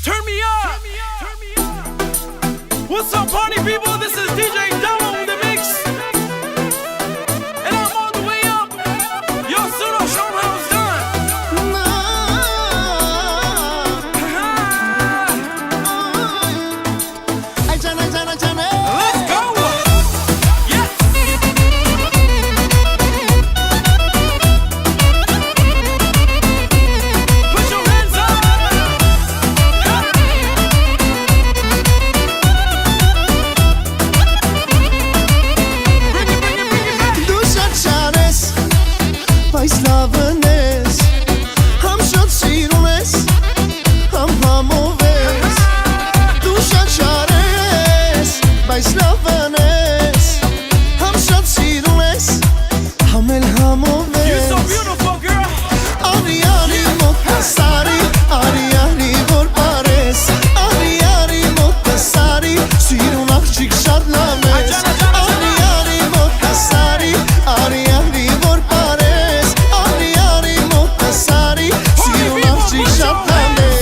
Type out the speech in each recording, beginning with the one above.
Turn me up. What's up, party people? This is DJ Damo in the mix. And I'm all the way up. Yo, Suno, show me how it's done. Let's go. Yes. Put your hands up. Այս լավն ես, համ շատ սիրում ես, համ համով ես, դու շատ շար ես, բայց լավն ես, համ շատ սիրում ես, համ էլ համով ես. You're so beautiful, girl. Արի արի մոտ հասարի, արի արի որ բարես, արի արի մոտ հասարի, սիրուն աղջիկ շատ լավ ես. Արի արի մոտ հասարի, արի արի որ բարես, արի արի մոտ հասարի, սիրուն աղջիկ շատ լավ ես.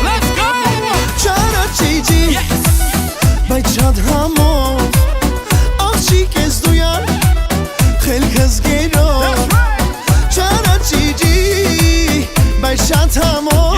Let's go. Չարաչիջի, բայց շատ համով, աղջիկ ես դու յար, խելքս գերով. That's right. Չարաչիջի, բայց շատ համով,